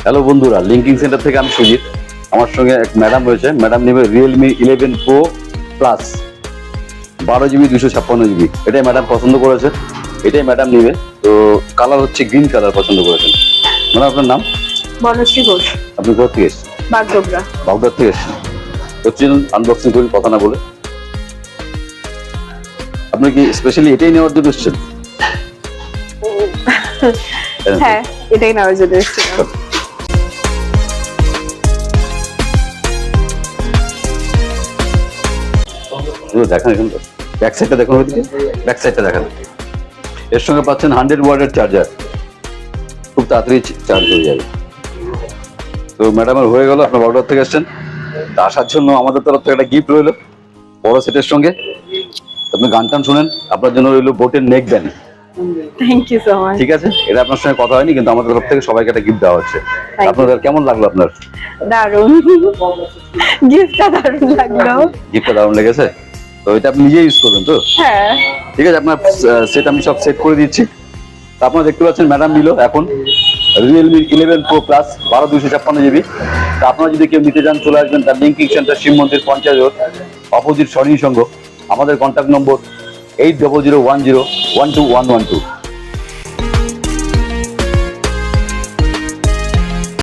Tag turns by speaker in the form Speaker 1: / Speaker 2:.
Speaker 1: Hello বন্ধুরা, linking centre থেকে আমি সুজিত। আমার সঙ্গে এক ম্যাডাম রয়েছে। ম্যাডাম নেবে Realme 11 Pro Plus 12GB 256GB। এটাই ম্যাডাম পছন্দ করেছে, এটাই ম্যাডাম নেবে। তো কালার হচ্ছে গ্রিন কালার পছন্দ করেছেন। ম্যাডাম আপনার নাম?
Speaker 2: বনশ্রী ঘোষ,
Speaker 1: আপনি কোথা থেকে এসেছেন?
Speaker 2: বাগডোগরা।
Speaker 1: বাগদার থেকে এসেছেন। হচ্ছেন আনবক্সিং করুন, কথা না বলে। আপনি কি স্পেশালি এটাই নেওয়ার জন্য এসেছেন?
Speaker 2: হ্যাঁ, এটাই নেওয়ার জন্য এসেছিলাম।
Speaker 1: দেখেন এখানে ব্যাক সাইডটা দেখুন, ব্যাক সাইডটা দেখেন। এর সঙ্গে পাচ্ছেন 100 ওয়াটের চার্জার, খুব তাড়াতাড়ি চার্জ হয়ে যাবে। তো ম্যাডামের হয়ে গেল, আপনার বাগদার থেকে এসেছেন। তা আসার জন্য আমাদের তরফ থেকে একটা গিফট রইলো বড় সেটের সঙ্গে। আপনি গান টান শুনেন, আপনার জন্য রইলো বোটের neck band.
Speaker 2: Thank you so much.
Speaker 1: ঠিক আছে, এটা আপনার সঙ্গে কথা হয়নি, কিন্তু আমাদের তরফ থেকে সবাইকে একটা গিফট দেওয়া হচ্ছে।
Speaker 2: you.
Speaker 1: আপনাদের কেমন লাগলো? আপনার
Speaker 2: দারুণ, গিফটটা দারুণ লাগলো।
Speaker 1: গিফটটা দারুণ লেগেছে? তো এটা আপনি নিজে ইউজ করবেন তো?
Speaker 2: হ্যাঁ,
Speaker 1: ঠিক আছে, আপনার সেট আমি সব সেট করে দিচ্ছি। তা আপনারা দেখতে পাচ্ছেন ম্যাডাম নিল এখন Realme 11 Pro Plus 12/256GB। তা আপনারা যদি কেউ নিতে চান চলে আসবেন তার লিঙ্কিং সেন্টার, শিব মন্দির, পঞ্চায়েত রোড, অপোজিট স্বর্ণী সংঘ। আমাদের কন্ট্যাক্ট নম্বর 8001012112।